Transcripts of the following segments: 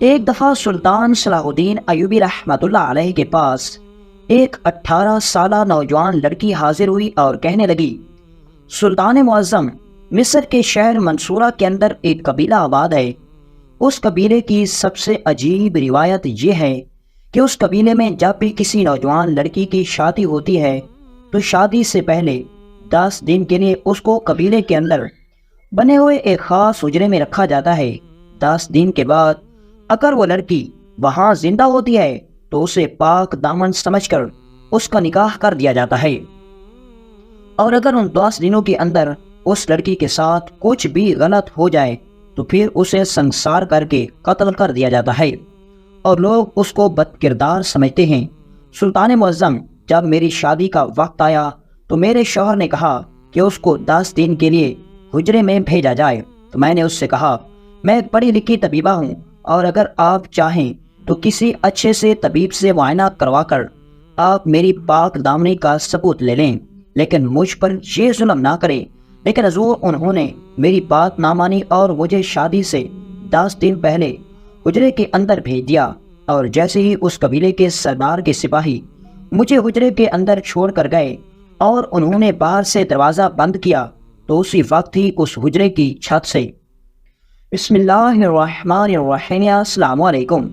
ایک دفعہ سلطان صلاح الدین ایوبی رحمۃ اللہ علیہ کے پاس ایک 18 سالہ نوجوان لڑکی حاضر ہوئی اور کہنے لگی، سلطان معظم، مصر کے شہر منصورہ کے اندر ایک قبیلہ آباد ہے۔ اس قبیلے کی سب سے عجیب روایت یہ ہے کہ اس قبیلے میں جب بھی کسی نوجوان لڑکی کی شادی ہوتی ہے تو شادی سے پہلے 10 دن کے لیے اس کو قبیلے کے اندر بنے ہوئے ایک خاص حجرے میں رکھا جاتا ہے۔ 10 دن کے بعد اگر وہ لڑکی وہاں زندہ ہوتی ہے تو اسے پاک دامن سمجھ کر اس کا نکاح کر دیا جاتا ہے، اور اگر ان 10 دنوں کے اندر اس لڑکی کے ساتھ کچھ بھی غلط ہو جائے تو پھر اسے سنسار کر کے قتل کر دیا جاتا ہے، اور لوگ اس کو بد کردار سمجھتے ہیں۔ سلطان معظم، جب میری شادی کا وقت آیا تو میرے شوہر نے کہا کہ اس کو 10 دن کے لیے حجرے میں بھیجا جائے، تو میں نے اس سے کہا، میں ایک پڑھی لکھی طبیبہ ہوں، اور اگر آپ چاہیں تو کسی اچھے سے طبیب سے معائنہ کروا کر آپ میری پاک دامنی کا ثبوت لے لیں، لیکن مجھ پر یہ ظلم نہ کریں۔ لیکن حضور، انہوں نے میری بات نہ مانی اور مجھے شادی سے 10 دن پہلے حجرے کے اندر بھیج دیا، اور جیسے ہی اس قبیلے کے سردار کے سپاہی مجھے حجرے کے اندر چھوڑ کر گئے اور انہوں نے باہر سے دروازہ بند کیا تو اسی وقت ہی اس حجرے کی چھت سے بسم اللہ الرحمن الرحیم، السلام علیکم،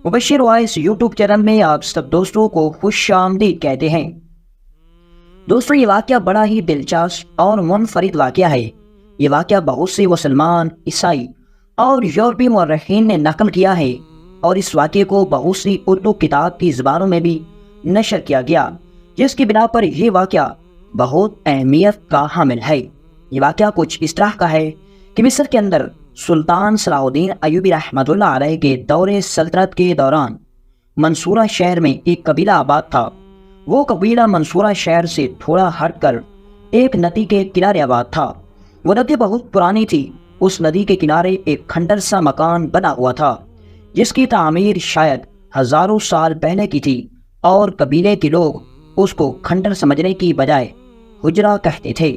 مبشر وائس یوٹیوب چینل میں آپ سب دوستوں کو خوش آمدید کہتے ہیں۔ دوستوں، یہ واقعہ بڑا ہی دلچسپ اور منفرد واقعہ ہے۔ یہ واقعہ بہت سے مسلمان، عیسائی اور یورپی مورخین نے نقل کیا ہے، اور اس واقعے کو بہت سی اردو کتاب کی زبانوں میں بھی نشر کیا گیا، جس کی بنا پر یہ واقعہ بہت اہمیت کا حامل ہے۔ یہ واقعہ کچھ اس طرح کا ہے کہ مصر کے اندر سلطان صلاح الدین ایوبی رحمۃ اللہ علیہ کے دور سلطنت کے دوران منصورہ شہر میں ایک قبیلہ آباد تھا۔ وہ قبیلہ منصورہ شہر سے تھوڑا ہٹ کر ایک ندی کے کنارے آباد تھا۔ وہ ندی بہت پرانی تھی۔ اس ندی کے کنارے ایک کھنڈر سا مکان بنا ہوا تھا، جس کی تعمیر شاید ہزاروں سال پہلے کی تھی، اور قبیلے کے لوگ اس کو کھنڈر سمجھنے کی بجائے حجرہ کہتے تھے،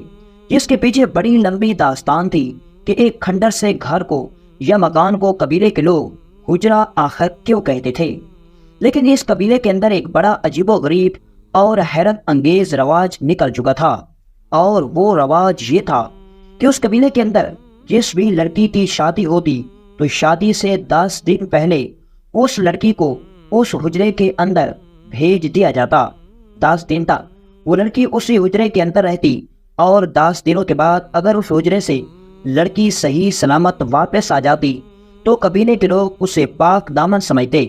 جس کے پیچھے بڑی لمبی داستان تھی کہ ایک کھنڈر سے گھر کو یا مکان کو قبیلے کے لوگ حجرہ آخر کیوں کہتے تھے۔ لیکن اس قبیلے کے اندر ایک بڑا عجیب و غریب اور حیرت انگیز رواج نکل چکا تھا، اور وہ رواج یہ تھا کہ اس قبیلے کے اندر جس بھی لڑکی کی شادی ہوتی تو شادی سے 10 دن پہلے اس لڑکی کو اس حجرے کے اندر بھیج دیا جاتا۔ 10 دن تک وہ لڑکی اسی حجرے کے اندر رہتی، اور 10 دنوں کے بعد اگر اس حجرے سے لڑکی صحیح سلامت واپس آ جاتی تو قبیلے کے لوگ اسے پاک دامن سمجھتے،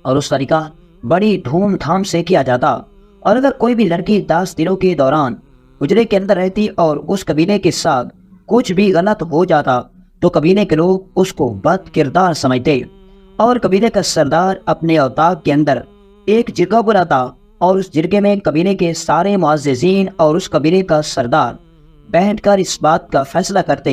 اور اس طریقہ بڑی دھوم دھام سے کیا جاتا۔ اور اگر کوئی بھی لڑکی 10 دنوں کے دوران حجرے کے اندر رہتی اور اس قبیلے کے ساتھ کچھ بھی غلط ہو جاتا تو قبیلے کے لوگ اس کو بد کردار سمجھتے، اور قبیلے کا سردار اپنے اوطاق کے اندر ایک جرگہ بلاتا، اور اس جرگے میں قبیلے کے سارے معززین اور اس قبیلے کا سردار بیٹھ کر اس بات کا فیصلہ کرتے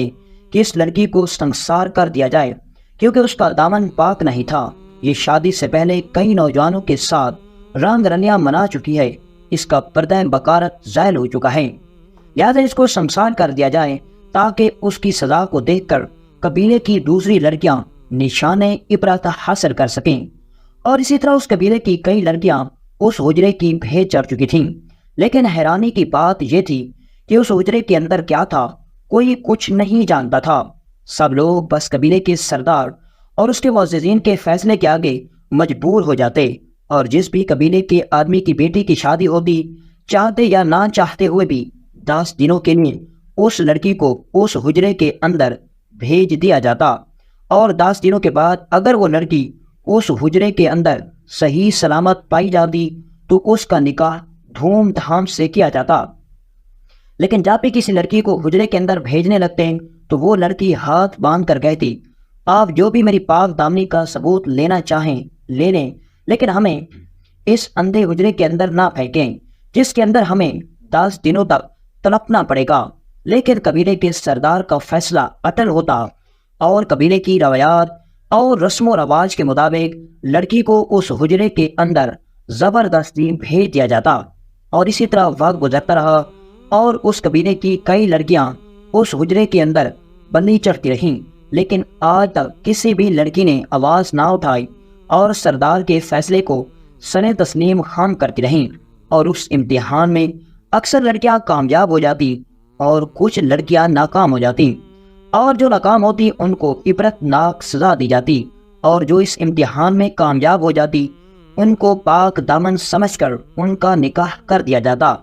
کہ اس لڑکی کو سنسار کر دیا جائے، کیونکہ اس کا دامن پاک نہیں تھا۔ یہ شادی سے پہلے کئی نوجوانوں کے ساتھ رنگ رلیاں منا چکی ہے، اس کا پردہ بکارت زائل ہو چکا ہے، لہذا اس کو سنسار کر دیا جائے تاکہ اس کی سزا کو دیکھ کر قبیلے کی دوسری لڑکیاں نشان عبرت حاصل کر سکیں۔ اور اسی طرح اس قبیلے کی کئی لڑکیاں اس حجرے کی بھیج چڑھ چکی تھیں، لیکن حیرانی کی بات یہ تھی کہ اس حجرے کے اندر کیا تھا کوئی کچھ نہیں جانتا تھا۔ سب لوگ بس قبیلے کے سردار اور اس کے معززین کے فیصلے کے آگے مجبور ہو جاتے، اور جس بھی قبیلے کے آدمی کی بیٹی کی شادی ہوتی، چاہتے یا نہ چاہتے ہوئے بھی 10 دنوں کے لیے اس لڑکی کو اس حجرے کے اندر بھیج دیا جاتا، اور 10 دنوں کے بعد اگر وہ لڑکی اس حجرے کے اندر صحیح سلامت پائی جاتی تو اس کا نکاح دھوم دھام سے کیا جاتا۔ لیکن جب بھی کسی لڑکی کو حجرے کے اندر بھیجنے لگتے تو وہ لڑکی ہاتھ باندھ کر کہتی، آپ جو بھی میری پاک دامنی کا ثبوت لینا چاہیں لے لیں، لیکن ہمیں اس اندھے حجرے کے اندر نہ پھینکیں، جس کے اندر ہمیں 10 دنوں تک تڑپنا پڑے گا۔ لیکن قبیلے کے سردار کا فیصلہ اٹل ہوتا، اور قبیلے کی روایات اور رسم و رواج کے مطابق لڑکی کو اس حجرے کے اندر زبردستی بھیج دیا جاتا، اور اسی طرح وقت گزرتا رہا، اور اس قبیلے کی کئی لڑکیاں اس حجرے کے اندر بندی چڑھتی رہیں، لیکن آج تک کسی بھی لڑکی نے آواز نہ اٹھائی اور سردار کے فیصلے کو سر تسلیم خام کرتی رہیں، اور اس امتحان میں اکثر لڑکیاں کامیاب ہو جاتی اور کچھ لڑکیاں ناکام ہو جاتی، اور جو ناکام ہوتی ان کو عبرت ناک سزا دی جاتی، اور جو اس امتحان میں کامیاب ہو جاتی ان کو پاک دامن سمجھ کر ان کا نکاح کر دیا جاتا۔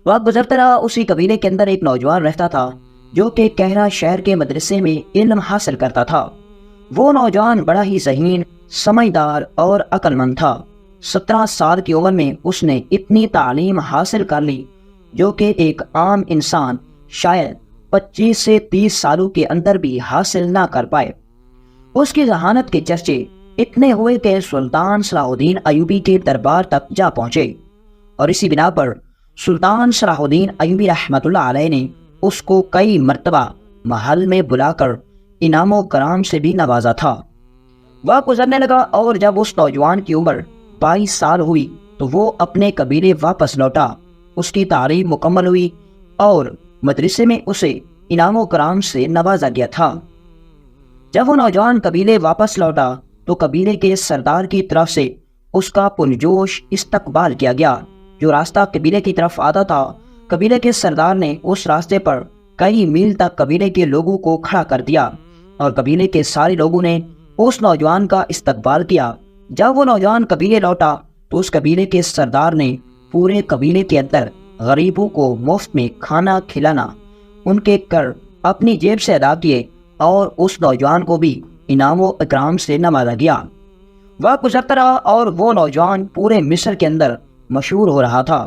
وقت گزرتا رہا، اسی قبیلے کے اندر ایک نوجوان رہتا تھا جو کہ کہرا شہر کے مدرسے میں علم حاصل کرتا تھا۔ وہ نوجوان بڑا ہی ذہین، سمجھدار اور عقل مند تھا۔ 17 سال کی عمر میں اس نے اتنی تعلیم حاصل کر لی جو کہ ایک عام انسان شاید 25 سے 30 سالوں کے اندر بھی حاصل نہ کر پائے۔ اس کی ذہانت کے چرچے اتنے ہوئے کہ سلطان صلاح الدین ایوبی کے دربار تک جا پہنچے، اور اسی بنا پر سلطان صلاح الدین ایوبی رحمۃ اللہ علیہ نے اس کو کئی مرتبہ محل میں بلا کر انعام و کرام سے بھی نوازا تھا۔ وقت گزرنے لگا اور جب اس نوجوان کی عمر 22 سال ہوئی تو وہ اپنے قبیلے واپس لوٹا۔ اس کی تعلیم مکمل ہوئی اور مدرسے میں اسے انعام و کرام سے نوازا گیا تھا۔ جب وہ نوجوان قبیلے واپس لوٹا تو قبیلے کے سردار کی طرف سے اس کا پرجوش استقبال کیا گیا۔ جو راستہ قبیلے کی طرف آتا تھا، قبیلے کے سردار نے اس راستے پر کئی میل تک قبیلے کے لوگوں کو کھڑا کر دیا، اور قبیلے کے سارے لوگوں نے اس نوجوان کا استقبال کیا۔ جب وہ نوجوان قبیلے لوٹا تو اس قبیلے کے سردار نے پورے قبیلے کے اندر غریبوں کو مفت میں کھانا کھلانا ان کے کر اپنی جیب سے ادا کیے، اور اس نوجوان کو بھی انعام و اکرام سے نوازا گیا۔ وقت گزرتا رہا اور وہ نوجوان پورے مصر کے اندر مشہور ہو رہا تھا،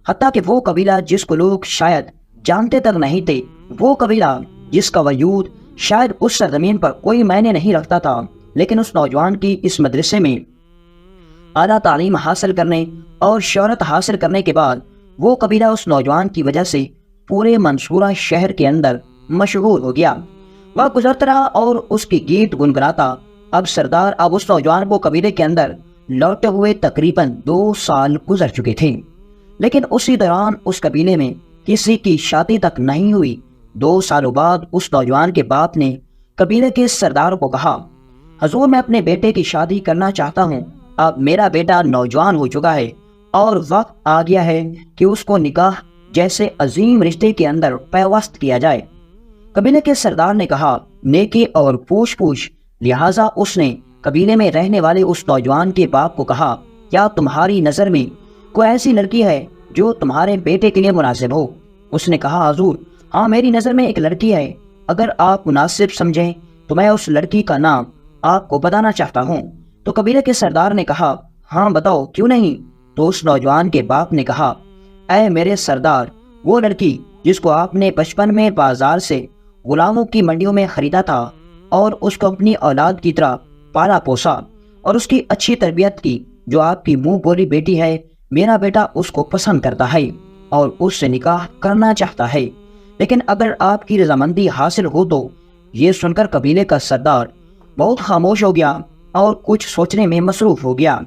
حتیٰ کہ وہ قبیلہ جس کو لوگ شاید جانتے تک نہیں تھے، وہ قبیلہ جس کا وجود شاید اس سرزمین پر کوئی معنی نہیں رکھتا تھا، لیکن اس نوجوان کی اس مدرسے میں اعلیٰ تعلیم حاصل کرنے اور شہرت حاصل کرنے کے بعد وہ قبیلہ اس نوجوان کی وجہ سے پورے منصورہ شہر کے اندر مشہور ہو گیا۔ وقت گزرتا رہا اور اس کی گیت گنگناتا اب سردار اب اس نوجوان کو قبیلے کے اندر لوٹے ہوئے تقریباً 2 سال گزر چکے تھے، لیکن اسی دوران اس قبیلے میں کسی کی شادی تک نہیں ہوئی۔ 2 سالوں بعد اس نوجوان کے باپ نے قبیلے کے سردار کو کہا، حضور میں اپنے بیٹے کی شادی کرنا چاہتا ہوں، اب میرا بیٹا نوجوان ہو چکا ہے اور وقت آ گیا ہے کہ اس کو نکاح جیسے عظیم رشتے کے اندر پیوست کیا جائے۔ قبیلے کے سردار نے کہا، نیکی اور پوچھ پوچھ، لہٰذا اس نے قبیلے میں رہنے والے اس نوجوان کے باپ کو کہا، کیا تمہاری نظر میں کوئی ایسی لڑکی ہے جو تمہارے بیٹے کے لیے مناسب ہو؟ اس نے کہا، حضور ہاں میری نظر میں ایک لڑکی ہے، اگر آپ مناسب سمجھیں تو میں اس لڑکی کا نام آپ کو بتانا چاہتا ہوں۔ تو قبیلے کے سردار نے کہا، ہاں بتاؤ، کیوں نہیں؟ تو اس نوجوان کے باپ نے کہا، اے میرے سردار، وہ لڑکی جس کو آپ نے بچپن میں بازار سے غلاموں کی منڈیوں میں خریدا تھا اور اس کو اپنی اولاد کی طرح پالا پوسا اور اس کی اچھی تربیت کی، جو آپ کی منہ بولی بیٹی ہے، میرا بیٹا اس کو پسند کرتا ہے اور اس سے نکاح کرنا چاہتا ہے، لیکن اگر آپ کی رضامندی حاصل ہو تو۔ یہ سن کر قبیلے کا سردار بہت خاموش ہو گیا اور کچھ سوچنے میں مصروف ہو گیا۔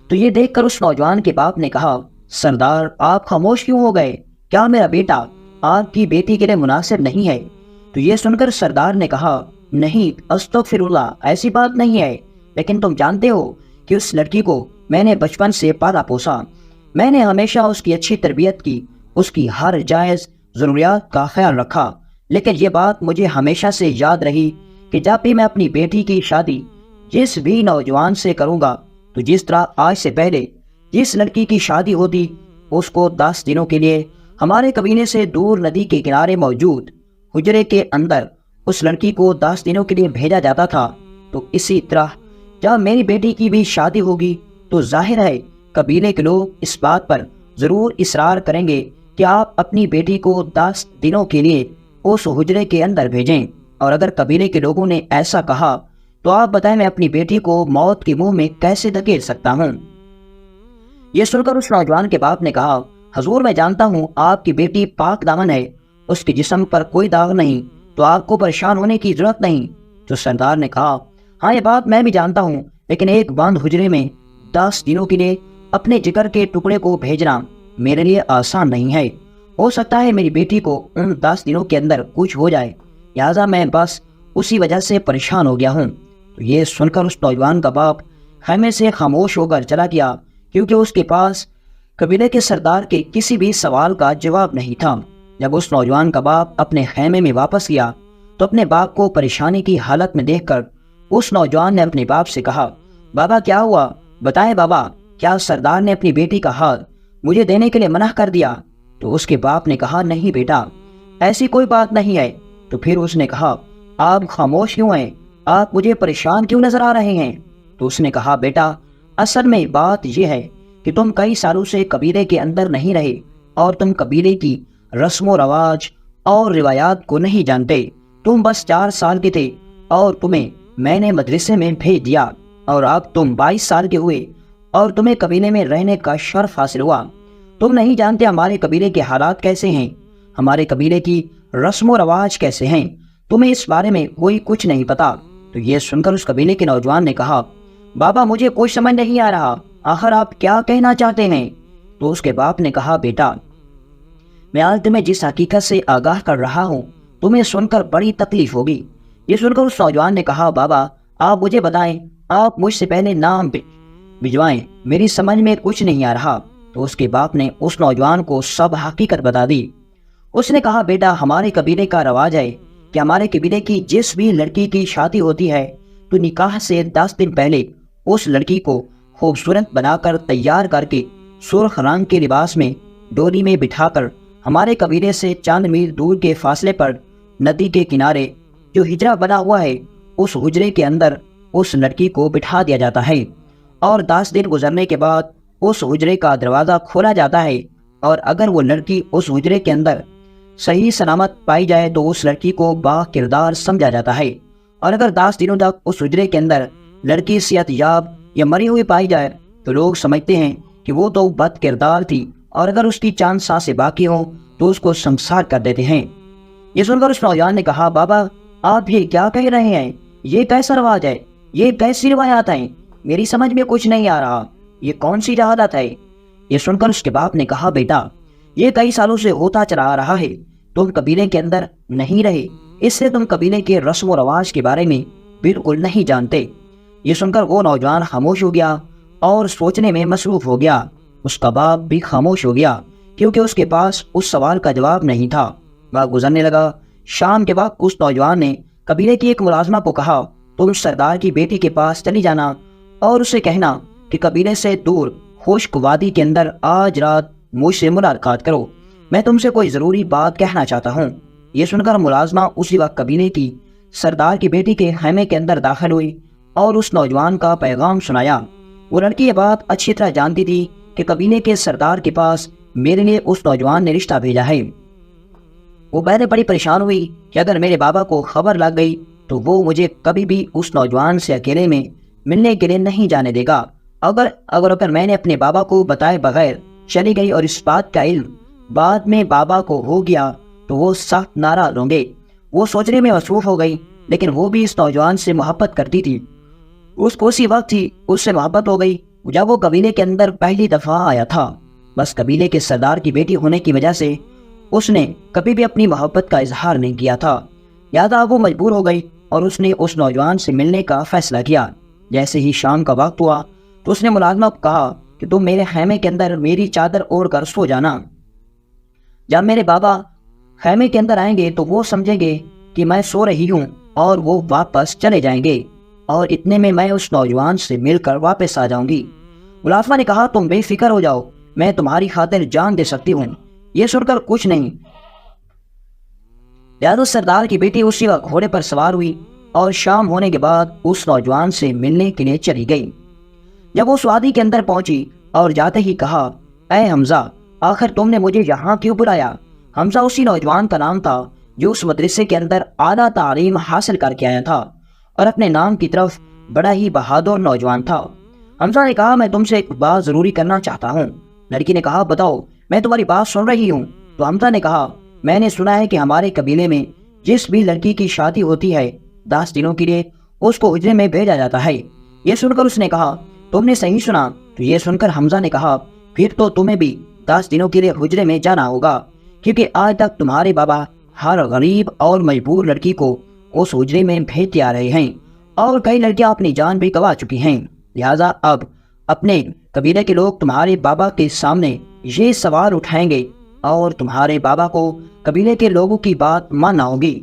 تو یہ دیکھ کر اس نوجوان کے باپ نے کہا، سردار آپ خاموش کیوں ہو گئے؟ کیا میرا بیٹا آپ کی بیٹی کے لیے مناسب نہیں ہے؟ تو یہ سن کر سردار نے کہا، نہیں استغفر اللہ، ایسی بات نہیں ہے، لیکن تم جانتے ہو کہ اس لڑکی کو میں نے بچپن سے پالا پوسا، میں نے ہمیشہ اس کی اچھی تربیت کی، اس کی ہر جائز ضروریات کا خیال رکھا، لیکن یہ بات مجھے ہمیشہ سے یاد رہی کہ جب بھی میں اپنی بیٹی کی شادی جس بھی نوجوان سے کروں گا تو جس طرح آج سے پہلے جس لڑکی کی شادی ہوتی اس کو 10 دنوں کے لیے ہمارے قبیلے سے دور ندی کے کنارے موجود حجرے کے اندر اس لڑکی کو 10 دنوں کے لیے بھیجا جاتا تھا، تو اسی طرح جب میری بیٹی کی بھی شادی ہوگی تو ظاہر ہے قبیلے کے لوگ اس بات پر ضرور اصرار کریں گے کہ آپ اپنی بیٹی کو 10 دنوں کے لیے اس حجرے کے اندر بھیجیں، اور اگر قبیلے کے لوگوں نے ایسا کہا تو آپ بتائیں میں اپنی بیٹی کو موت کے منہ میں کیسے دھکیل سکتا ہوں؟ یہ سن کر اس نوجوان کے باپ نے کہا، حضور میں جانتا ہوں آپ کی بیٹی پاک دامن ہے، اس کے جسم پر کوئی داغ نہیں، تو آپ کو پریشان ہونے کی ضرورت نہیں۔ تو سردار نے کہا، ہاں یہ بات میں بھی جانتا ہوں، لیکن ایک بند حجرے میں 10 دنوں کے لیے اپنے جگر کے ٹکڑے کو بھیجنا میرے لیے آسان نہیں ہے، ہو سکتا ہے میری بیٹی کو ان 10 دنوں کے اندر کچھ ہو جائے، لہٰذا میں بس اسی وجہ سے پریشان ہو گیا ہوں۔ تو یہ سن کر اس نوجوان کا باپ خیمے سے خاموش ہو کر چلا گیا، کیونکہ اس کے پاس قبیلے کے سردار کے کسی بھی سوال کا جواب نہیں تھا۔ جب اس نوجوان کا باپ اپنے خیمے میں واپس گیا تو اپنے باپ کو پریشانی کی حالت میں دیکھ کر اس نوجوان نے اپنے باپ سے کہا، بابا کیا ہوا؟ بتائیں بابا، کیا سردار نے اپنی بیٹی کا ہاتھ مجھے دینے کے لیے منع کر دیا؟ تو اس کے باپ نے کہا، نہیں بیٹا، ایسی کوئی بات نہیں ہے۔ تو پھر اس نے کہا، آپ خاموش کیوں ہیں؟ آپ مجھے پریشان کیوں نظر آ رہے ہیں؟ تو اس نے کہا، بیٹا اصل میں بات یہ ہے کہ تم کئی سالوں سے قبیلے کے اندر نہیں رہے اور تم قبیلے کی رسم و رواج اور روایات کو نہیں جانتے۔ تم بس 4 سال کے تھے اور تمہیں میں نے مدرسے میں بھیج دیا، اور اب تم 22 سال کے ہوئے اور تمہیں قبیلے میں رہنے کا شرف حاصل ہوا۔ تم نہیں جانتے ہمارے قبیلے کے حالات کیسے ہیں، ہمارے قبیلے کی رسم و رواج کیسے ہیں، تمہیں اس بارے میں کوئی کچھ نہیں پتا۔ تو یہ سن کر اس قبیلے کے نوجوان نے کہا، بابا مجھے کچھ سمجھ نہیں آ رہا، آخر آپ کیا کہنا چاہتے ہیں؟ تو اس کے باپ نے کہا، بیٹا میں آج تمہیں جس حقیقت سے آگاہ کر رہا ہوں تمہیں سن کر بڑی تکلیف ہوگی۔ یہ سن کر اس نوجوان نے کہا، بابا آپ مجھے بتائیں، آپ مجھ سے پہلے نام بھجوائیں، میری سمجھ میں کچھ نہیں آ رہا۔ تو اس کے باپ نے اس نوجوان کو سب حقیقت بتا دی۔ اس نے کہا، بیٹا ہمارے قبیلے کا رواج ہے کہ ہمارے قبیلے کی جس بھی لڑکی کی شادی ہوتی ہے تو نکاح سے 10 دن پہلے اس لڑکی کو خوبصورت بنا کر تیار کر کے سرخ رنگ کے لباس میں ڈولی میں بٹھا کر ہمارے قبیلے سے چند میل دور کے فاصلے پر ندی کے کنارے جو ہجرا بنا ہوا ہے اس حجرے کے اندر اس لڑکی کو بٹھا دیا جاتا ہے، اور 10 دن گزرنے کے بعد اس حجرے کا دروازہ کھولا جاتا ہے، اور اگر وہ لڑکی اس حجرے کے اندر صحیح سلامت پائی جائے تو اس لڑکی کو با کردار سمجھا جاتا ہے، اور اگر 10 دنوں تک اس حجرے کے اندر لڑکی صحت یاب یا مری ہوئی پائی جائے تو لوگ سمجھتے ہیں کہ وہ تو بد کردار تھی، اور اگر اس کی چاند سانسیں باقی ہوں تو اس کو سنسار کر دیتے ہیں۔ یہ سن کر اس نوجوان نے کہا، بابا آپ یہ کیا کہہ رہے ہیں؟ یہ کیسا رواج ہے؟ یہ کیسی روایات ہیں؟ میری سمجھ میں کچھ نہیں آ رہا، یہ کون سی جہالت ہے؟ یہ سن کر اس کے باپ نے کہا، بیٹا یہ کئی سالوں سے ہوتا چلا آ رہا ہے، تم قبیلے کے اندر نہیں رہے، اس سے تم قبیلے کے رسم و رواج کے بارے میں بالکل نہیں جانتے۔ یہ سن کر وہ نوجوان خاموش ہو گیا اور سوچنے میں مصروف ہو گیا۔ اس کا باپ بھی خاموش ہو گیا کیونکہ اس کے پاس اس سوال کا جواب نہیں تھا۔ وقت گزرنے لگا۔ شام کے وقت اس نوجوان نے قبیلے کی ایک ملازمہ کو کہا، تم سردار کی بیٹی کے پاس چلی جانا اور اسے کہنا کہ قبیلے سے دور خشک وادی کے اندر آج رات مجھ سے ملاقات کرو، میں تم سے کوئی ضروری بات کہنا چاہتا ہوں۔ یہ سن کر ملازمہ اسی وقت قبیلے کی سردار کی بیٹی کے خیمے کے اندر داخل ہوئی اور اس نوجوان کا پیغام سنایا۔ وہ لڑکی یہ بات اچھی طرح جانتی تھی کہ قبیلے کے سردار کے پاس میرے لیے اس نوجوان نے رشتہ بھیجا ہے۔ وہ پہلے بڑی پریشان ہوئی کہ اگر میرے بابا کو خبر لگ گئی تو وہ مجھے کبھی بھی اس نوجوان سے اکیلے میں ملنے کے لیے نہیں جانے دے گا۔ اگر میں نے اپنے بابا کو بتائے بغیر چلی گئی اور اس بات کا علم بعد میں بابا کو ہو گیا تو وہ سخت ناراض ہوں گے۔ وہ سوچنے میں مصروف ہو گئی، لیکن وہ بھی اس نوجوان سے محبت کرتی تھی۔ اس کو اسی وقت ہی اس سے محبت ہو گئی جب وہ قبیلے کے اندر پہلی دفعہ آیا تھا۔ بس قبیلے کے سردار کی بیٹی ہونے کی وجہ سے اس نے کبھی بھی اپنی محبت کا اظہار نہیں کیا تھا، لہٰذا وہ مجبور ہو گئی اور اس نے اس نوجوان سے ملنے کا فیصلہ کیا۔ جیسے ہی شام کا وقت ہوا تو اس نے ملازمہ کو کہا کہ تم میرے خیمے کے اندر میری چادر اوڑھ کر سو جانا۔ جب میرے بابا خیمے کے اندر آئیں گے تو وہ سمجھیں گے کہ میں سو رہی ہوں اور وہ واپس چلے جائیں گے، اور اتنے میں اس نوجوان سے مل کر واپس آ جاؤں گی۔ ملازمہ نے کہا، تم بے فکر ہو جاؤ، میں تمہاری خاطر جان دے سکتی ہوں۔ یہ سن کر کچھ نہیں، لہٰذا سردار کی بیٹی اسی وقت گھوڑے پر سوار ہوئی اور شام ہونے کے بعد اس نوجوان سے ملنے کے لیے چلی گئی۔ جب وہ اس وادی کے اندر پہنچی اور جاتے ہی کہا، اے حمزہ، آخر تم نے مجھے یہاں کیوں بلایا؟ حمزہ اسی نوجوان کا نام تھا جو اس مدرسے کے اندر اعلیٰ تعلیم حاصل کر کے آیا تھا اور اپنے نام کی طرف بڑا ہی بہادر نوجوان تھا۔ حمزہ نے کہا، میں تم سے ایک بات ضروری کرنا چاہتا ہوں۔ لڑکی نے کہا، بتاؤ، میں تمہاری بات سن رہی ہوں۔ تو حمزہ نے کہا، میں نے سنا ہے کہ ہمارے قبیلے میں جس بھی لڑکی کی شادی ہوتی ہے 10 دنوں کے لیے اس کو حجرے میں بھیجا جاتا ہے۔ یہ سن کر اس نے کہا، تم نے صحیح سنا۔ تو یہ سن کر حمزہ نے کہا، پھر تو تمہیں بھی 10 دنوں کے لیے حجرے میں جانا ہوگا، کیونکہ آج تک تمہارے بابا ہر غریب اور مجبور لڑکی کو اس حجرے میں بھیجتے آ رہے ہیں، اور کئی لڑکیاں اپنی جان بھی گنوا چکی ہیں۔ لہٰذا اب اپنے قبیلے کے لوگ تمہارے بابا کے سامنے یہ سوال اٹھائیں گے، اور تمہارے بابا کو قبیلے کے لوگوں کی بات ماننا ہوگی۔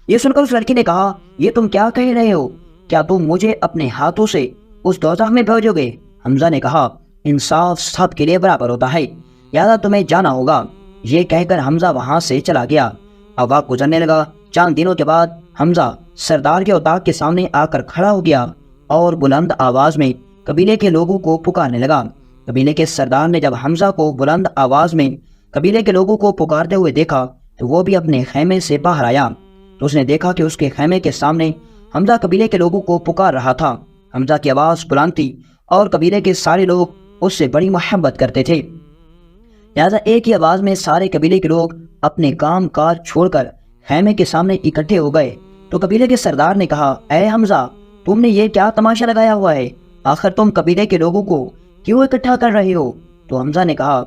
یہ سن کر اس لڑکی نے کہا، یہ تم کیا کہہ رہے ہو؟ کیا تم مجھے اپنے ہاتھوں سے اس دوزخ میں بھیجو گے؟ حمزہ نے کہا، انصاف سب کے لیے برابر ہوتا ہے، لہٰذا تمہیں جانا ہوگا۔ یہ کہہ کر حمزہ وہاں سے چلا گیا۔ اب وقت گزرنے لگا۔ چند دنوں کے بعد حمزہ سردار کے اتاق کے سامنے آ کر کھڑا ہو گیا اور بلند آواز میں قبیلے کے لوگوں کو پکارنے لگا۔ قبیلے کے سردار نے جب حمزہ کو بلند آواز میں قبیلے کے لوگوں کو پکارتے ہوئے دیکھا تو وہ بھی اپنے خیمے سے باہر آیا، تو اس نے دیکھا کہ اس کے خیمے کے سامنے حمزہ قبیلے کے لوگوں کو پکار رہا تھا۔ حمزہ کی آواز بلند تھی اور قبیلے کے سارے لوگ اس سے بڑی محبت کرتے تھے، لہٰذا ایک ہی آواز میں سارے قبیلے کے لوگ اپنے کام کاج چھوڑ کر خیمے کے سامنے اکٹھے ہو گئے۔ تو قبیلے کے سردار نے کہا، اے حمزہ، تم نے یہ کیا تماشا لگایا ہوا ہے؟ آخر تم قبیلے کے لوگوں کو کیوں اکٹھا کر رہے ہو؟ تو حمزہ نے کہا،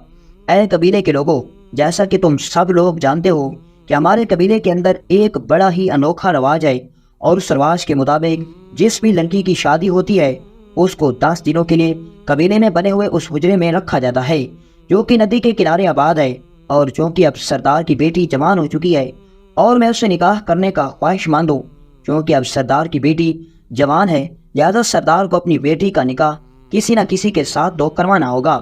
اے قبیلے کے لوگوں، جیسا کہ تم سب لوگ جانتے ہو کہ ہمارے قبیلے کے اندر ایک بڑا ہی انوکھا رواج ہے، اور اس رواج کے مطابق جس بھی لڑکی کی شادی ہوتی ہے اس کو 10 دنوں کے لیے قبیلے میں بنے ہوئے اس حجرے میں رکھا جاتا ہے جو کہ ندی کے کنارے آباد ہے۔ اور چونکہ اب سردار کی بیٹی جوان ہو چکی ہے اور میں اس سے نکاح کرنے کا خواہش مند ہوں، چونکہ اب سردار کی بیٹی جوان ہے، لہٰذا سردار کو اپنی بیٹی کا نکاح کسی نہ کسی کے ساتھ تو کروانا ہوگا۔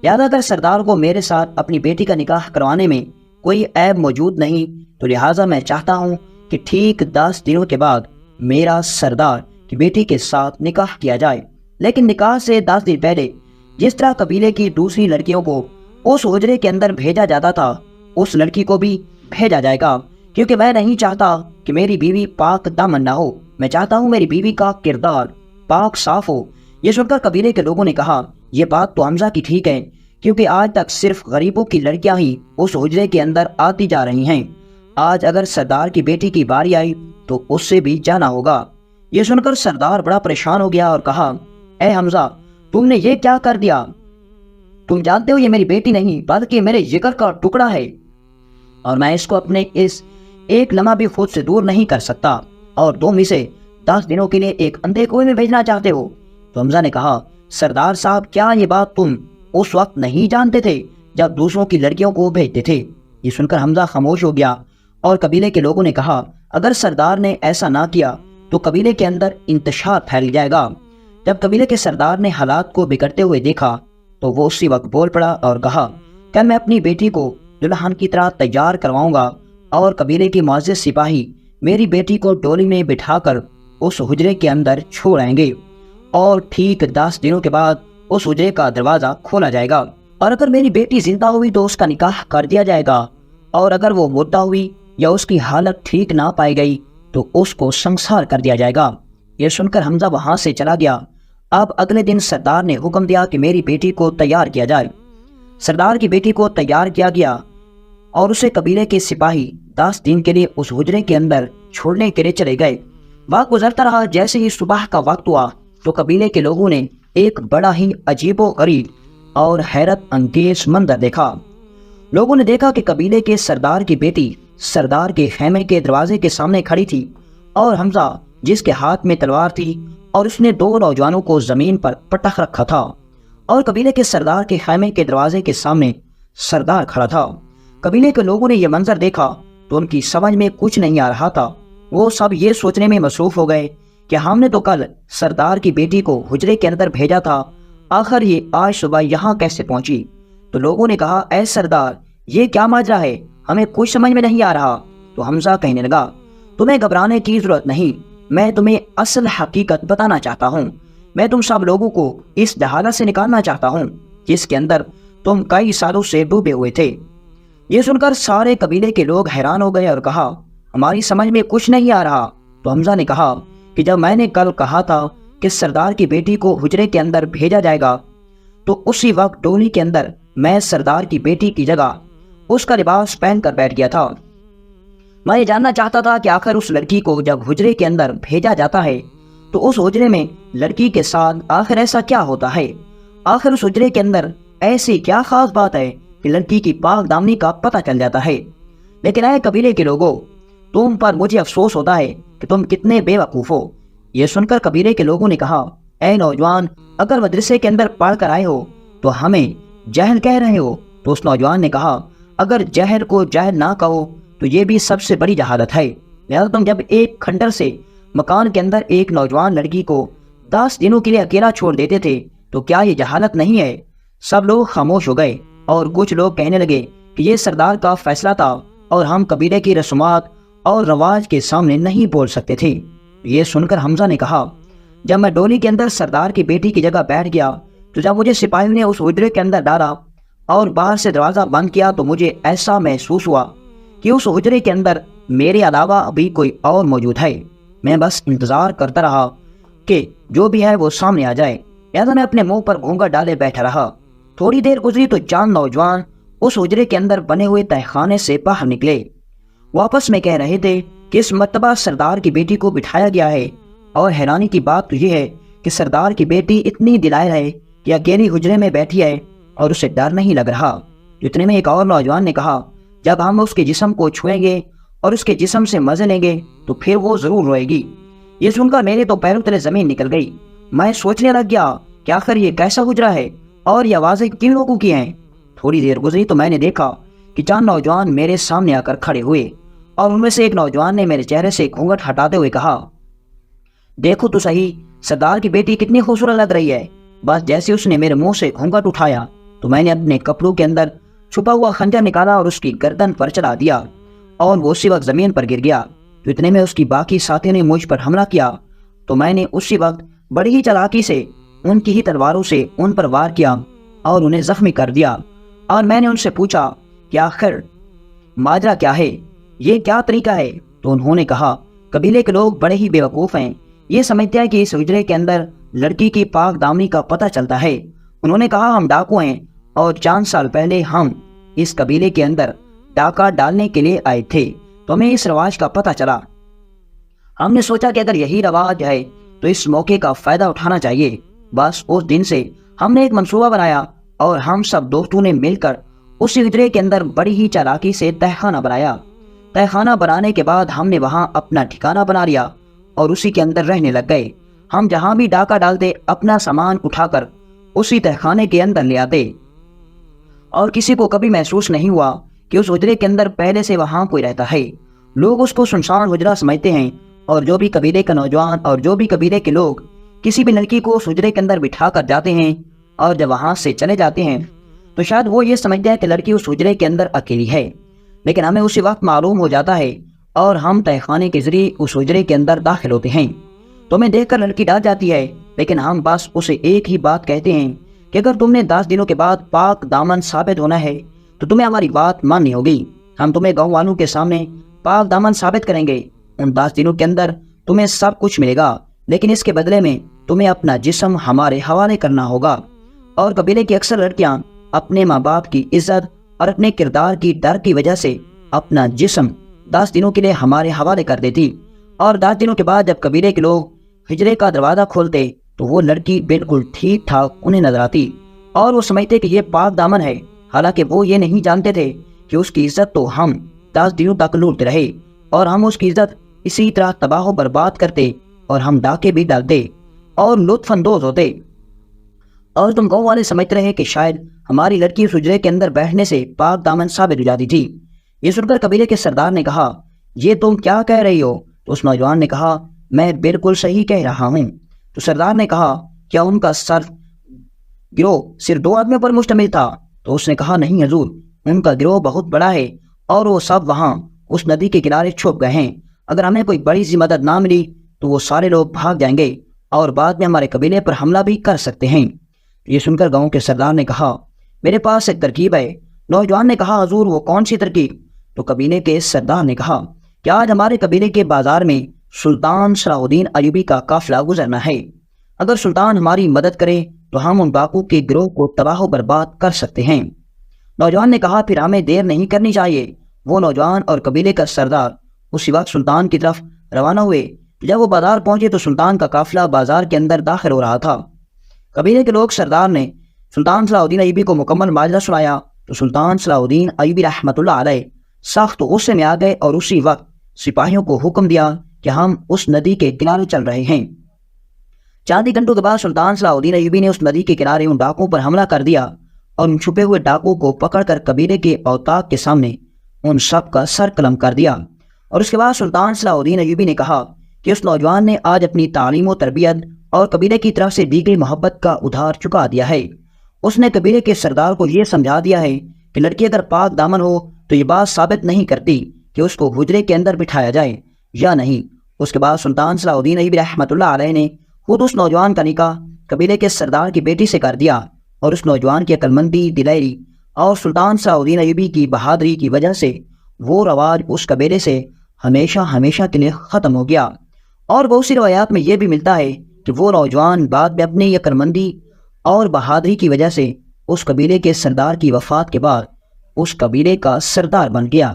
لہٰذا اگر سردار کو میرے ساتھ اپنی بیٹی کا نکاح کروانے میں کوئی عیب موجود نہیں تو لہٰذا میں چاہتا ہوں کہ ٹھیک 10 دنوں کے بعد میرا سردار کی بیٹی کے ساتھ نکاح کیا جائے، لیکن نکاح سے 10 دن پہلے جس طرح قبیلے کی دوسری لڑکیوں کو اس حجرے کے اندر بھیجا جاتا تھا اس لڑکی کو بھی بھیجا جائے گا، کیونکہ میں نہیں چاہتا کہ میری بیوی پاک دامن نہ ہو، میں چاہتا ہوں میری بیوی کا کردار پاک صاف ہو۔ یہ سن کر قبیلے کے لوگوں نے کہا، یہ بات تو حمزہ کی ٹھیک ہے، کیونکہ آج تک صرف غریبوں کی لڑکیاں ہی اس حجرے کے اندر آتی جا رہی ہیں، آج اگر سردار کی بیٹی کی باری آئی تو اس سے بھی جانا ہوگا۔ یہ سن کر سردار بڑا پریشان ہو گیا اور کہا، اے حمزہ، تم نے یہ کیا کر دیا؟ تم جانتے ہو یہ میری بیٹی نہیں بلکہ میرے جگر کا ٹکڑا ہے، اور میں اس کو اپنے اس ایک لمحہ بھی خود سے دور نہیں کر سکتا، اور تم اسے 10 دنوں کے لیے ایک اندھے کنویں میں بھیجنا چاہتے ہو۔ تو حمزہ نے کہا، سردار صاحب، کیا یہ بات تم اس وقت نہیں جانتے تھے جب دوسروں کی لڑکیوں کو بھیجتے تھے؟ یہ سن کر حمزہ خاموش ہو گیا، اور قبیلے کے لوگوں نے کہا، اگر سردار نے ایسا نہ کیا تو قبیلے کے اندر انتشار پھیل جائے گا۔ جب قبیلے کے سردار نے حالات کو بگڑتے ہوئے دیکھا تو وہ اسی وقت بول پڑا اور کہا کہ میں اپنی بیٹی کو دلہن کی طرح تیار کرواؤں گا، اور قبیلے کے معزز سپاہی میری بیٹی کو ڈولی میں بٹھا کر اس حجرے کے اندر چھوڑ آئیں گے، اور ٹھیک 10 دنوں کے بعد اس حجرے کا دروازہ کھولا جائے گا، اور اگر میری بیٹی زندہ ہوئی تو اس کا نکاح کر دیا جائے گا، اور اگر وہ مردہ ہوئی یا اس کی حالت ٹھیک نہ پائی گئی تو اس کو سنسار کر دیا جائے گا۔ یہ سن کر حمزہ وہاں سے چلا گیا۔ اب اگلے دن سردار نے حکم دیا کہ میری بیٹی کو تیار کیا جائے۔ سردار کی بیٹی کو تیار کیا گیا اور اسے قبیلے کے سپاہی 10 دن کے لیے اس حجرے کے اندر چھوڑنے کے لیے چلے گئے۔ وقت گزرتا رہا، جیسے ہی صبح کا وقت ہوا تو قبیلے کے لوگوں نے ایک بڑا ہی عجیب و غریب اور حیرت انگیز منظر دیکھا۔ لوگوں نے دیکھا کہ قبیلے کے سردار کی بیٹی سردار کے خیمے کے دروازے کے سامنے کھڑی تھی، اور حمزہ جس کے ہاتھ میں تلوار تھی، اور اس نے 2 نوجوانوں کو زمین پر پٹخ رکھا تھا، اور قبیلے کے سردار کے خیمے کے دروازے کے سامنے سردار کھڑا تھا۔ قبیلے کے لوگوں نے یہ منظر دیکھا تو ان کی سمجھ میں کچھ نہیں آ رہا تھا۔ وہ سب یہ سوچنے میں مصروف ہو گئے کہ ہم نے تو کل سردار کی بیٹی کو حجرے کے اندر بھیجا تھا، آخر یہ آج صبح یہاں کیسے پہنچی؟ تو لوگوں نے کہا، اے سردار، یہ کیا ماجرا ہے؟ ہمیں کچھ سمجھ میں نہیں آ رہا۔ تو حمزہ کہنے لگا، تمہیں گھبرانے کی ضرورت نہیں، میں تمہیں اصل حقیقت بتانا چاہتا ہوں۔ میں تم سب لوگوں کو اس جہالت سے نکالنا چاہتا ہوں جس کے اندر تم کئی سالوں سے ڈوبے ہوئے تھے۔ یہ سن کر سارے قبیلے کے لوگ حیران ہو گئے اور کہا، ہماری سمجھ میں کچھ نہیں آ رہا۔ تو حمزہ نے کہا کہ جب میں نے کل کہا تھا کہ سردار کی بیٹی کو حجرے کے اندر بھیجا جائے گا تو اسی وقت ڈولی کے اندر میں سردار کی بیٹی کی جگہ اس کا لباس پہن کر بیٹھ گیا تھا۔ میں یہ جاننا چاہتا تھا کہ آخر اس لڑکی کو جب حجرے کے اندر بھیجا جاتا ہے تو اس حجرے میں لڑکی کے ساتھ آخر ایسا کیا ہوتا ہے؟ آخر اس حجرے کے اندر ایسی کیا خاص بات ہے کہ لڑکی کی پاک دامنی کا پتہ چل جاتا ہے؟ لیکن اے قبیلے کے لوگوں، تم پر مجھے افسوس ہوتا ہے کہ تم کتنے بے وقوف ہو۔ یہ سن کر قبیلے کے لوگوں نے کہا، اے نوجوان، اگر مدرسے کے اندر پڑھ کر آئے ہو تو ہمیں جاہل کہہ رہے ہو؟ تو اس نوجوان نے کہا، اگر جاہل کو جاہل نہ کہو تو یہ بھی سب سے بڑی جہالت ہے۔ لہذا تم جب ایک کھنڈر سے مکان کے اندر ایک نوجوان لڑکی کو 10 دنوں کے لیے اکیلا چھوڑ دیتے تھے تو کیا یہ جہالت نہیں ہے؟ سب لوگ خاموش ہو گئے اور کچھ لوگ کہنے لگے کہ یہ سردار کا فیصلہ تھا اور ہم قبیلے کی رسومات اور رواج کے سامنے نہیں بول سکتے تھے۔ یہ سن کر حمزہ نے کہا، جب میں ڈولی کے اندر سردار کی بیٹی کی جگہ بیٹھ گیا تو جب مجھے سپاہیوں نے اس حجرے کے اندر ڈالا اور باہر سے دروازہ بند کیا تو مجھے ایسا محسوس ہوا کہ اس حجرے کے اندر میرے علاوہ ابھی کوئی اور موجود ہے۔ میں بس انتظار کرتا رہا کہ جو بھی ہے وہ سامنے آ جائے، لہذا میں اپنے منہ پر گھونگھٹ ڈالے بیٹھا رہا۔ تھوڑی دیر گزری تو چاند نوجوان اس حجرے کے اندر بنے ہوئے تہخانے سے باہر نکلے۔ وہ آپس میں کہہ رہے تھے کہ اس مرتبہ سردار کی بیٹی کو بٹھایا گیا ہے، اور حیرانی کی بات تو یہ ہے کہ سردار کی بیٹی اتنی دلائر ہے کہ اکیلی حجرے میں بیٹھی ہے اور اسے ڈر نہیں لگ رہا۔ اتنے میں ایک اور نوجوان نے کہا، جب ہم اس کے جسم کو چھوئیں گے اور اس کے جسم سے مزے لیں گے تو پھر وہ ضرور روئے گی۔ یہ سن کر میرے تو پیروں تلے زمین نکل گئی۔ میں سوچنے لگ گیا کہ آخر یہ کیسا حجرہ ہے اور یہ آوازیں کن لوگوں کی ہیں۔ تھوڑی دیر گزری تو میں نے دیکھا کہ چند نوجوان میرے سامنے آ کر کھڑے ہوئے، اور ان میں سے ایک نوجوان نے میرے چہرے سے گھونگھٹ ہٹاتے ہوئے کہا، دیکھو تو صحیح، سردار کی بیٹی کتنی خوبصورت لگ رہی ہے۔ بس جیسے اس نے میرے منہ سے گھونگھٹ اٹھایا تو میں نے اپنے کپڑوں کے اندر چھپا ہوا خنجر نکالا اور اس کی گردن پر چلا دیا، اور وہ اسی وقت زمین پر گر گیا۔ تو اتنے میں اس کی باقی ساتھیوں نے مجھ پر حملہ کیا تو میں نے اسی وقت بڑی ہی چالاکی سے ان کی ہی تلواروں سے ان پر وار کیا اور انہیں زخمی کر دیا۔ اور میں نے ان سے پوچھا کہ آخر ماجرا کیا ہے، یہ کیا طریقہ ہے؟ تو انہوں نے کہا، قبیلے کے لوگ بڑے ہی بیوقوف ہیں، یہ سمجھتے ہیں کہ اس حجرے کے اندر لڑکی کی پاک دامنی کا پتہ چلتا ہے۔ انہوں نے کہا، ہم ڈاکو ہیں اور 4 سال پہلے ہم اس قبیلے کے اندر ڈاکہ ڈالنے کے لیے آئے تھے تو ہمیں اس رواج کا پتہ چلا۔ ہم نے سوچا کہ اگر یہی رواج ہے تو اس موقع کا فائدہ اٹھانا چاہیے۔ بس اس دن سے ہم نے ایک منصوبہ بنایا اور ہم سب دوستوں نے مل کر اسی حجرے کے اندر بڑی ہی چالاکی سے تہخانہ بنایا۔ تہخانہ بنانے کے بعد ہم نے وہاں اپنا ٹھکانہ بنا لیا اور اسی کے اندر رہنے لگ گئے۔ ہم جہاں بھی ڈاکہ ڈالتے اپنا سامان اٹھا کر اسی تہخانے کے اندر لے آتے، اور کسی کو کبھی محسوس نہیں ہوا کہ اس حجرے کے اندر پہلے سے وہاں کوئی رہتا ہے۔ لوگ اس کو سنسان حجرہ سمجھتے ہیں، اور جو بھی قبیلے کا نوجوان اور جو بھی قبیلے کے لوگ کسی بھی لڑکی کو اس حجرے کے اندر بٹھا کر جاتے ہیں اور جب وہاں سے چلے جاتے ہیں تو شاید وہ یہ سمجھتے ہیں کہ لڑکی اس حجرے کے اندر اکیلی ہے، لیکن ہمیں اسی وقت معلوم ہو جاتا ہے اور ہم تہخانے کے ذریعے اس حجرے کے اندر داخل ہوتے ہیں۔ تو ہمیں دیکھ کر لڑکی ڈر جاتی ہے، لیکن ہم بس اسے ایک ہی بات کہتے ہیں کہ اگر تم نے 10 دنوں کے بعد پاک دامن ثابت ہونا ہے تو تمہیں ہماری بات ماننی ہوگی۔ ہم تمہیں گاؤں والوں کے سامنے پاک دامن ثابت کریں گے۔ ان 10 دنوں کے اندر تمہیں سب کچھ ملے گا، لیکن اس کے بدلے میں تمہیں اپنا جسم ہمارے حوالے کرنا ہوگا۔ اور قبیلے کی اکثر لڑکیاں اپنے ماں باپ کی عزت اور اپنے کردار کی ڈر کی وجہ سے اپنا جسم 10 دنوں کے لیے ہمارے حوالے کر دیتی، اور 10 دنوں کے بعد جب قبیلے کے لوگ حجرے کا دروازہ کھولتے تو وہ لڑکی بالکل ٹھیک ٹھاک انہیں نظر آتی، اور وہ سمجھتے کہ یہ پاک دامن ہے، حالانکہ وہ یہ نہیں جانتے تھے کہ اس کی عزت تو ہم 10 دنوں تک لوٹتے رہے، اور ہم اس کی عزت اسی طرح تباہ و برباد کرتے، اور ہم ڈاکے بھی ڈالتے اور لطف اندوز ہوتے، اور تم گاؤں والے سمجھتے رہے کہ شاید ہماری لڑکی اس حجرے کے اندر بیٹھنے سے پاک دامن ثابت ہو جاتی تھی۔ یہ سن کر قبیلے کے سردار نے کہا، یہ تم کیا کہہ رہی ہو؟ تو اس نوجوان نے کہا، میں بالکل صحیح کہہ رہا ہوں۔ تو سردار نے کہا، کیا ان کا گروہ صرف 2 آدمیوں پر مشتمل تھا؟ تو اس نے کہا، نہیں حضور، ان کا گروہ بہت بڑا ہے اور وہ سب وہاں اس ندی کے کنارے چھپ گئے ہیں۔ اگر ہمیں کوئی بڑی سی مدد نہ ملی تو وہ سارے لوگ بھاگ جائیں گے اور بعد میں ہمارے قبیلے پر حملہ بھی کر سکتے ہیں۔ یہ سن کر گاؤں کے سردار نے کہا، میرے پاس ایک ترکیب ہے۔ نوجوان نے کہا، حضور وہ کون سی ترکیب؟ تو قبیلے کے سردار نے کہا کہ آج ہمارے قبیلے کے بازار میں سلطان صلاح الدین ایوبی کا قافلہ گزرنا ہے۔ اگر سلطان ہماری مدد کرے تو ہم ان ڈاکو کے گروہ کو تباہ و برباد کر سکتے ہیں۔ نوجوان نے کہا، پھر ہمیں دیر نہیں کرنی چاہیے۔ وہ نوجوان اور قبیلے کا سردار اسی وقت سلطان کی طرف روانہ ہوئے۔ جب وہ بازار پہنچے تو سلطان کا قافلہ بازار کے اندر داخل ہو رہا تھا۔ قبیلے کے لوگ سردار نے سلطان صلاح الدین ایوبی کو مکمل ماجرا سنایا تو سلطان صلاح الدین ایوبی رحمۃ اللہ علیہ سخت غصے میں آ گئے اور اسی وقت سپاہیوں کو حکم دیا کہ ہم اس ندی کے کنارے چل رہے ہیں۔ چند ہی گھنٹوں کے بعد سلطان صلاح الدین ایوبی نے اس ندی کے کنارے ان ڈاکوؤں پر حملہ کر دیا اور ان چھپے ہوئے ڈاکوؤں کو پکڑ کر قبیلے کے اوتاق کے سامنے ان سب کا سر قلم کر دیا۔ اور اس کے بعد سلطان صلاح الدین ایوبی نے کہا کہ اس نوجوان نے آج اپنی تعلیم و تربیت اور قبیلے کی طرف سے دی گئی محبت کا ادھار چکا دیا ہے۔ اس نے قبیلے کے سردار کو یہ سمجھا دیا ہے کہ لڑکی اگر پاک دامن ہو تو یہ بات ثابت نہیں کرتی کہ اس کو حجرے کے اندر بٹھایا جائے یا نہیں۔ اس کے بعد سلطان صلاح الدین ایوبی رحمۃ اللہ علیہ نے خود اس نوجوان کا نکاح قبیلے کے سردار کی بیٹی سے کر دیا، اور اس نوجوان کی عقل مندی، دلیری اور سلطان صلاح الدین ایوبی کی بہادری کی وجہ سے وہ رواج اس قبیلے سے ہمیشہ ہمیشہ کے لیے ختم ہو گیا۔ اور بہت سی روایات میں یہ بھی ملتا ہے کہ وہ نوجوان بعد میں اپنی عقل مندی اور بہادری کی وجہ سے اس قبیلے کے سردار کی وفات کے بعد اس قبیلے کا سردار بن گیا۔